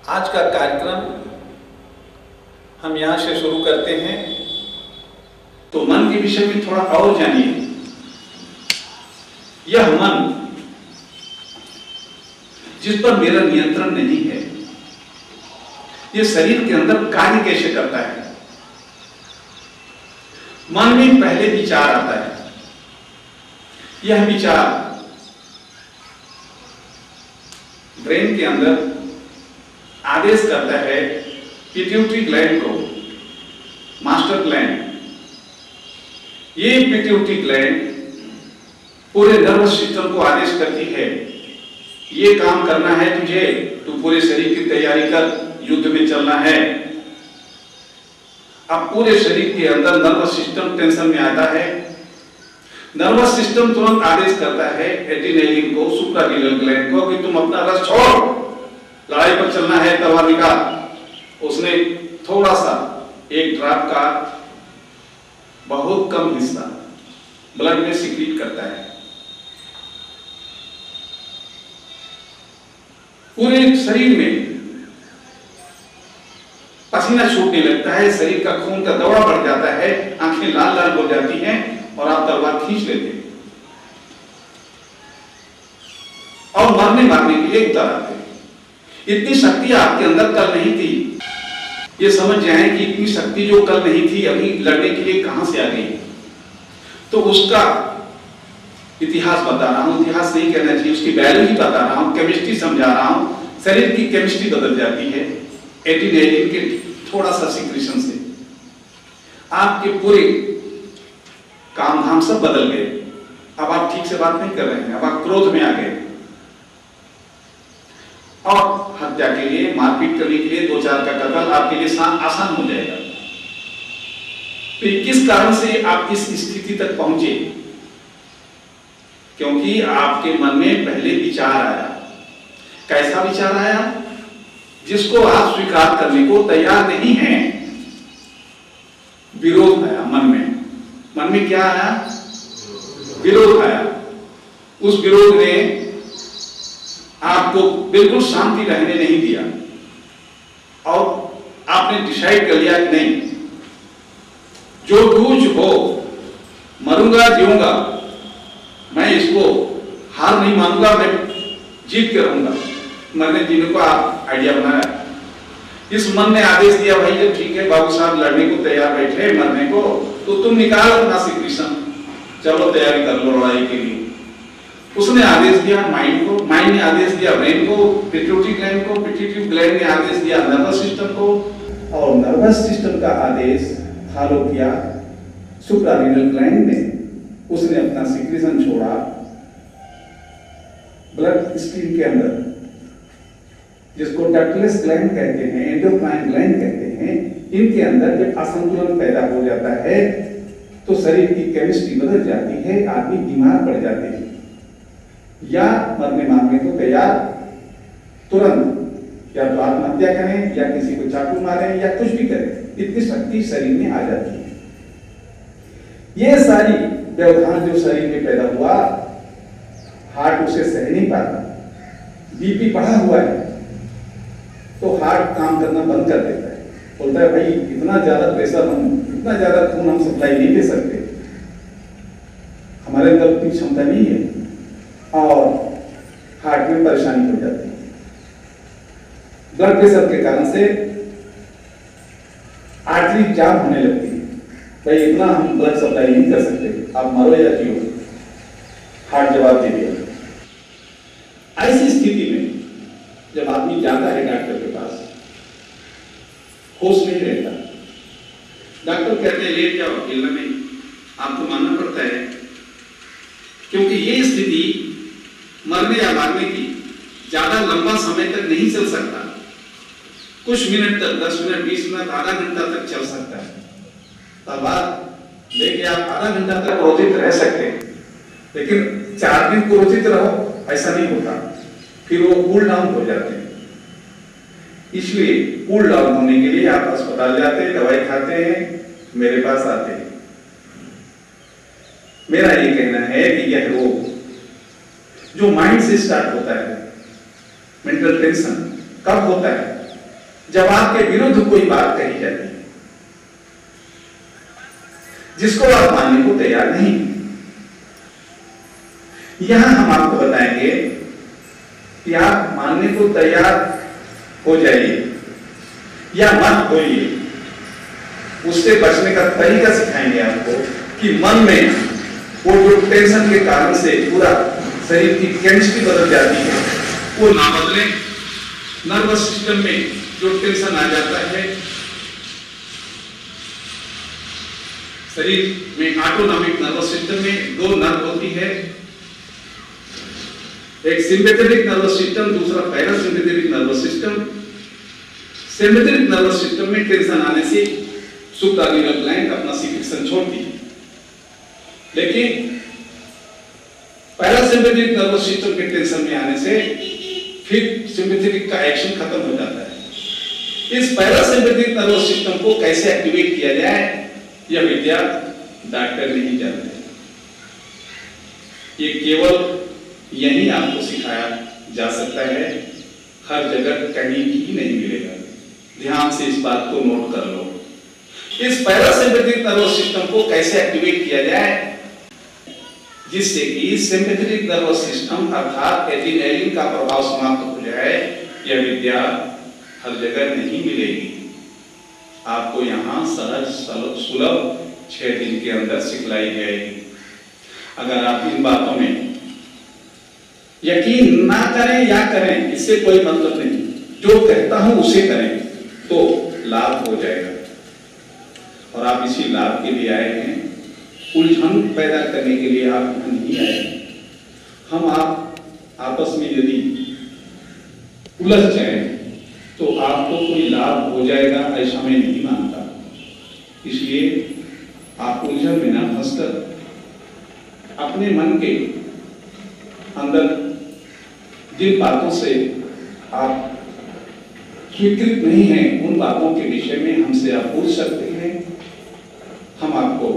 आज का कार्यक्रम हम यहाँ से शुरू करते हैं। तो मन के विषय में थोड़ा और जानिए। यह मन जिस पर मेरा नियंत्रण नहीं है, यह शरीर के अंदर कार्य कैसे करता है। मन में पहले विचार आता है। यह विचार ब्रेन के अंदर आदेश करता है पिट्यूटरी ग्लैंड को, मास्टर ग्लैंड। ये पिट्यूटरी ग्लैंड पूरे नर्वस सिस्टम को आदेश करती है, ये काम करना है तुझे, तू पूरे शरीर की तैयारी कर, युद्ध में चलना है। अब पूरे शरीर के अंदर नर्वस सिस्टम टेंशन में आता है। नर्वस सिस्टम तुरंत आदेश करता है एड्रेनालिन को, सुप्रापीनल ग्लैंड को कि तुम अपना रस छोड़, लड़ाई पर चलना है, तलवार निकाल। उसने थोड़ा सा एक ड्रॉप का बहुत कम हिस्सा ब्लड में सिक्रीट करता है। पूरे शरीर में पसीना छूटने लगता है, शरीर का खून का दौरा बढ़ जाता है, आंखें लाल लाल हो जाती हैं और आप तलवार खींच लेते हैं और मारने के लिए उतर आते हैं। इतनी शक्ति आपके अंदर कल नहीं थी। ये समझ जाए कि इतनी शक्ति जो कल नहीं थी अभी लड़ने के लिए कहां से आ गई। तो उसका इतिहास बता रहा हूं, इतिहास नहीं कहना चाहिए, उसकी बायोलॉजी बता रहा हूं, केमिस्ट्री समझा रहा हूं। शरीर की केमिस्ट्री बदल जाती है एड्रेनालिन के थोड़ा सा सिक्रीशन से। आपके पूरे काम धाम सब बदल गए। अब आप ठीक से बात नहीं कर रहे हैं, अब आप क्रोध में आ गए और हत्या के लिए, मारपीट करने के लिए, 2-4 का कत्ल आपके लिए आसान हो जाएगा। तो किस कारण से आप इस स्थिति तक पहुंचे? क्योंकि आपके मन में पहले विचार आया। कैसा विचार आया? जिसको आप स्वीकार करने को तैयार नहीं हैं। विरोध आया मन में। मन में क्या आया? विरोध आया। उस विरोध ने आपको बिल्कुल शांति रहने नहीं दिया और आपने डिसाइड कर लिया कि नहीं, जो कुछ हो, मरूंगा जीऊंगा, मैं इसको हार नहीं मानूंगा, मैं जीत के रहूंगा। मरने जीने को आप आइडिया बनाया। इस मन ने आदेश दिया, भाई जब ठीक है बाबू साहब लड़ने को तैयार बैठे मरने को, तो तुम निकाल अपना सिक्रीशन, चलो तैयारी कर लो लड़ाई के लिए। उसने आदेश दिया माइंड को, माइंड ने आदेश दिया ब्रेन को, पिट्यूटरी ग्लैंड को, पिट्यूटरी ग्लैंड ने आदेश दिया नर्वस सिस्टम को, और नर्वस सिस्टम का आदेश फॉलो किया सुप्रापीनल ग्लैंड ने। उसने अपना सिक्रीशन छोड़ा ब्लड स्ट्रीम के अंदर, जिसको डक्टलेस ग्लैंड कहते हैं, एंडोक्राइन ग्लैंड कहते हैं। इनके अंदर जब असंतुलन पैदा हो जाता है तो शरीर की केमिस्ट्री बदल जाती है, आदमी बीमार पड़ जाते हैं या मरने मारने को तैयार, तुरंत या तो आत्महत्या करें या किसी को चाकू मारें या कुछ भी करें। इतनी शक्ति शरीर में आ जाती है। ये सारी व्यवधान जो शरीर में पैदा हुआ, हार्ट उसे सह नहीं पाता। बीपी बढ़ा हुआ है तो हार्ट काम करना बंद कर देता है, बोलता है भाई इतना ज्यादा प्रेशर, हम इतना ज्यादा खून हम सप्लाई नहीं दे सकते, हमारे अंदर उतनी क्षमता नहीं है और हार्ट में परेशानी हो जाती है। ब्लड प्रेशर के कारण से आर्टरी जाम होने लगती है, भाई इतना हम ब्लड सप्लाई नहीं कर सकते, आप मरो या जियो। हार्ट जवाब दे दिया। ऐसी स्थिति में जब आदमी जाता है डॉक्टर के पास, होश नहीं रहता, डॉक्टर कहते हैं लेट जाओ, हिलना नहीं, आपको मानना पड़ता है, क्योंकि ये स्थिति मरने या मारने की ज्यादा लंबा समय तक नहीं चल सकता। कुछ मिनट तक, 10 मिनट, 20 मिनट, आधा घंटा तक चल सकता है। तलवार लेके आप आधा घंटा तक क्रोधित रह सकते हैं, लेकिन 4 दिन क्रोधित रहो ऐसा नहीं होता, फिर वो कूल डाउन हो जाते हैं। इसलिए कूल डाउन होने के लिए आप अस्पताल जाते हैं, दवाई खाते हैं, मेरे पास आते हैं। मेरा ये कहना है कि यह रोग जो माइंड से स्टार्ट होता है, मेंटल टेंशन कब होता है? जब आपके विरुद्ध कोई बात कही जाती है जिसको आप मानने को तैयार नहीं। यहां हम आपको बताएंगे कि आप मानने को तैयार हो जाइए या मत होइए, उससे बचने का तरीका सिखाएंगे आपको कि मन में वो जो टेंशन के कारण से पूरा शरीर की केमिस्ट्री बदल जाती है वो ना बदले। नर्वस सिस्टम में जो टेंशन आ जाता है, शरीर में ऑटोनॉमिक नर्वस सिस्टम में दो नर्व होती है, एक सिंपैथेटिक नर्वस सिस्टम, दूसरा parasympathetic nervous system. Sympathetic nervous system में टेंशन आने से सुप्रापीनल ग्लैंड अपना सीक्रेशन छोड़ती है, लेकिन पैरासिम्पैथेटिक नर्वस सिस्टम के टेंशन में आने से फिर सिंपैथेटिक का एक्शन खत्म हो जाता है। इस पैरासिम्पैथेटिक नर्वस सिस्टम को कैसे एक्टिवेट किया जाए यह विद्या डॉक्टर नहीं जानते, ये केवल यही आपको सिखाया जा सकता है, हर जगह कहीं भी नहीं मिलेगा। ध्यान से इस बात को नोट कर लो। इस पैरासिम्पैथेटिक नर्वस सिस्टम को कैसे एक्टिवेट किया जाए जिससे कि सिंपैथेटिक नर्वस सिस्टम अर्थात एड्रेनलिन का प्रभाव समाप्त हो जाए, यह विद्या हर जगह नहीं मिलेगी। आपको यहाँ सहज सुलभ 6 दिन के अंदर सिखलाई जाएगी। अगर आप इन बातों में यकीन ना करें या करें, इससे कोई मतलब नहीं, जो कहता हूं उसे करें तो लाभ हो जाएगा। और आप इसी लाभ के लिए आए हैं, उलझन पैदा करने के लिए आप नहीं आए हैं। हम आप आपस में यदि उलझ जाए तो आपको कोई लाभ हो जाएगा ऐसा मैं नहीं मानता। इसलिए आप उलझन में ना फंसकर अपने मन के अंदर जिन बातों से आप स्वीकृत नहीं हैं उन बातों के विषय में हमसे आप पूछ सकते हैं। हम आपको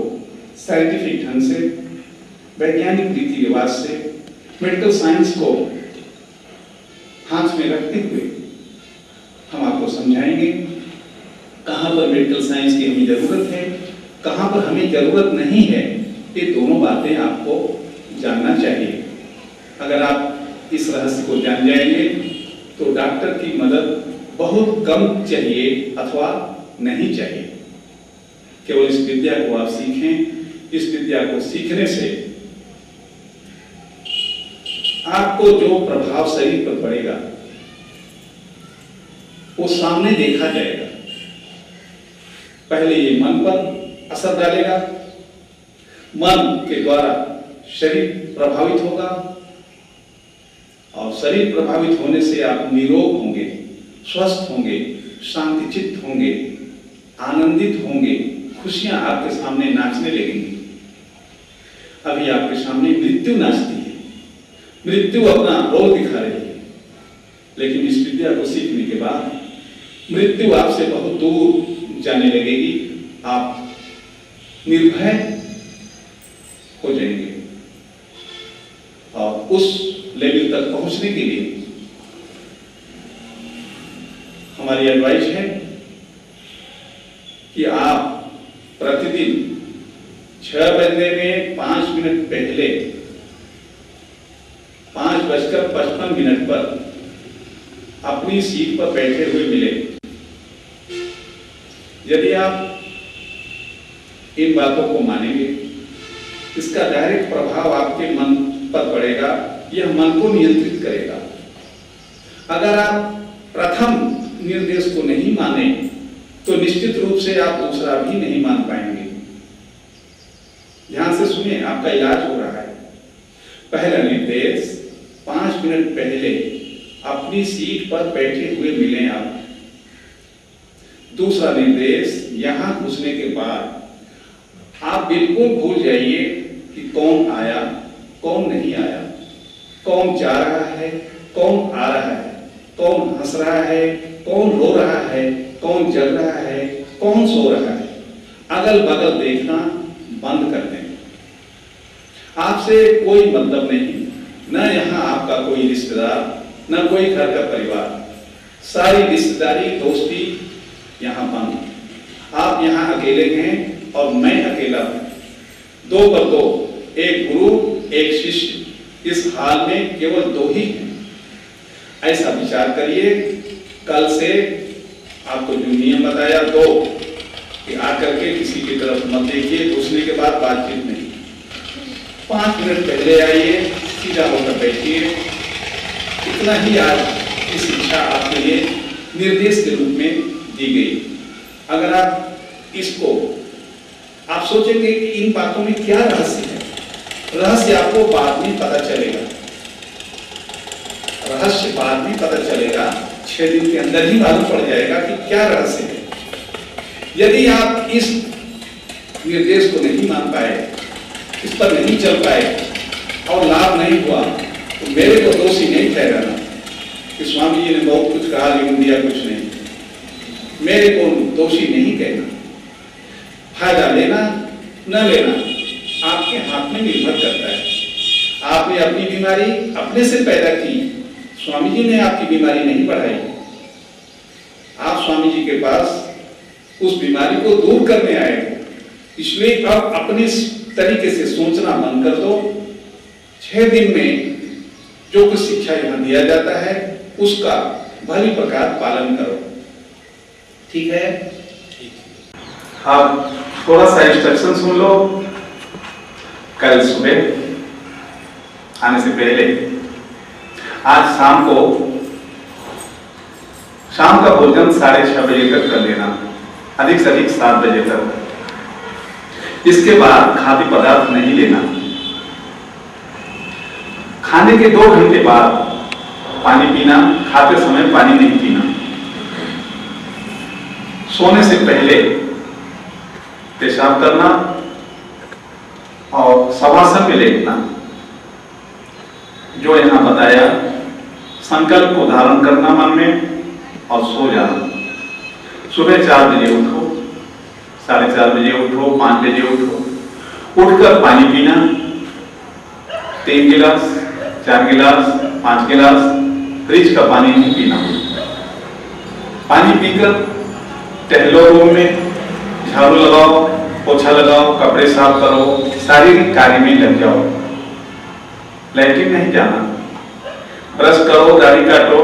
साइंटिफिक ढंग से, वैज्ञानिक रीति रिवाज से, मेडिकल साइंस को हाथ में रखते हुए हम आपको समझाएंगे कहां पर मेडिकल साइंस की हमें जरूरत है, कहां पर हमें जरूरत नहीं है। ये दोनों बातें आपको जानना चाहिए। अगर आप इस रहस्य को जान जाएंगे तो डॉक्टर की मदद बहुत कम चाहिए अथवा नहीं चाहिए। केवल इस विद्या को आप सीखें। इस विद्या को सीखने से आपको जो प्रभाव शरीर पर पड़ेगा वो सामने देखा जाएगा। पहले ये मन पर असर डालेगा, मन के द्वारा शरीर प्रभावित होगा और शरीर प्रभावित होने से आप निरोग होंगे, स्वस्थ होंगे, शांतिचित्त होंगे, आनंदित होंगे, खुशियां आपके सामने नाचने लगेंगी। अभी आपके सामने मृत्यु नाचती है, मृत्यु अपना रोग दिखा रही है, लेकिन इस विद्या को सीखने के बाद मृत्यु आपसे बहुत दूर जाने लगेगी। आप निर्भय हो जाएंगे और उस लेवल तक पहुंचने के लिए हमारी एडवाइस है कि आप प्रतिदिन 6 बजने में 5 मिनट पहले 5:55 पर अपनी सीट पर बैठे हुए मिले। यदि आप इन बातों को मानेंगे, इसका डायरेक्ट प्रभाव आपके मन पर पड़ेगा, यह मन को नियंत्रित करेगा। अगर आप प्रथम निर्देश को नहीं माने तो निश्चित रूप से आप दूसरा भी नहीं मान पाएंगे। ध्यान से सुनिए, आपका इलाज हो रहा है। पहला निर्देश 5 मिनट पहले अपनी सीट पर बैठे हुए मिलें आप। दूसरा निर्देश, यहां घुसने के बाद आप बिल्कुल भूल जाइए कि कौन आया, कौन नहीं आया, कौन जा रहा है, कौन आ रहा है, कौन हंस रहा है, कौन रो रहा है, कौन जग रहा है, कौन सो रहा है। अगल बगल देखना बंद कर दें। आपसे कोई मतलब नहीं, न यहाँ आपका कोई रिश्तेदार, न कोई घर का परिवार। सारी रिश्तेदारी दोस्ती यहाँ बंद। आप यहाँ अकेले हैं और मैं अकेला हूँ। 2 पर 2, एक गुरु एक शिष्य। इस हाल में केवल 2 ही हैं। ऐसा विचार करिए। कल से आपको जो नियम बताया 2 कि आकर के किसी की तरफ मत देखिए, घुसने के बाद बातचीत नहीं। 5 मिनट पहले आइए, सीधा होकर बैठिए। इतना ही आज की शिक्षा आपके लिए निर्देश के रूप में दी गई। अगर आप इसको आप सोचेंगे कि इन बातों में क्या रहस्य है, रहस्य आपको बाद में पता चलेगा। रहस्य बाद में पता चलेगा, 6 दिन के अंदर ही मालूम पड़ जाएगा कि क्या रहस्य है। यदि आप इस निर्देश को नहीं मान पाए, इस पर नहीं चल पाए और लाभ नहीं हुआ, तो मेरे को दोषी नहीं ठहराना कि स्वामी जी ने बहुत कुछ कहा लेकिन दिया कुछ नहीं। मेरे को दोषी नहीं कहना। फायदा लेना न लेना आपके हाथ में निर्भर करता है। आपने अपनी बीमारी अपने से पैदा की, स्वामी जी ने आपकी बीमारी नहीं बढ़ाई। आप स्वामी जी के पास उस बीमारी को दूर करने आए हो, इसलिए अब अपने तरीके से सोचना बंद कर दो। 6 दिन में जो कुछ शिक्षा यहाँ दिया जाता है उसका भली प्रकार पालन करो। ठीक है? आप थोड़ा सा इंस्ट्रक्शन सुन लो। कल सुबह आने से पहले आज शाम का भोजन 6:30 बजे तक कर लेना, अधिक से अधिक 7 बजे तक। इसके बाद खाद्य पदार्थ नहीं लेना। खाने के 2 घंटे बाद पानी पीना, खाते समय पानी नहीं पीना। सोने से पहले पेशाब करना और शवासन में लेटना। जो यहां बताया, संकल्प को धारण करना मन में और सो जाना। सुबह 4 बजे उठो, 4:30 बजे उठो, 5 बजे उठो। उठकर पानी पीना, 3 गिलास, 4 गिलास, 5 गिलास। फ्रिज का पानी नहीं पीना। पानी पीकर टहलो, रूम में झाड़ू लगाओ, पोछा लगाओ, कपड़े साफ करो, शारीरिक कार्य में लग जाओ। लैट्रिन नहीं जाना। ब्रश करो, दाढ़ी काटो।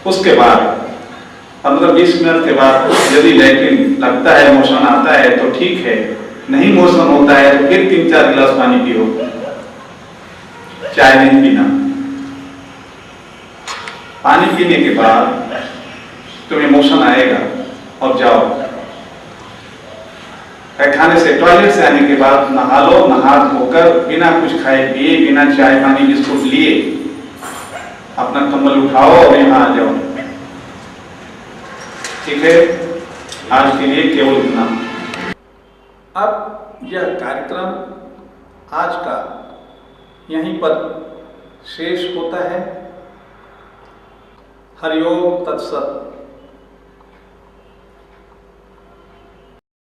उसके बाद 15-20 मिनट के बाद यदि लैट्रिन लगता है, मोशन आता है तो ठीक है, नहीं मोशन होता है तो फिर 3-4 गिलास पानी पियो। चाय नहीं पीना। पानी पीने के बाद तुम्हें मोशन आएगा और जाओ। खाने से, टॉयलेट से आने के बाद नहा लो। नहा धोकर बिना कुछ खाए पिए, बिना चाय पानी बिस्कुट लिए अपना कंबल उठाओ और यहाँ आ जाओ। ठीक है? आज के लिए केवल इतना। अब यह कार्यक्रम आज का यहीं पर शेष होता है। हरिओम तत्सत।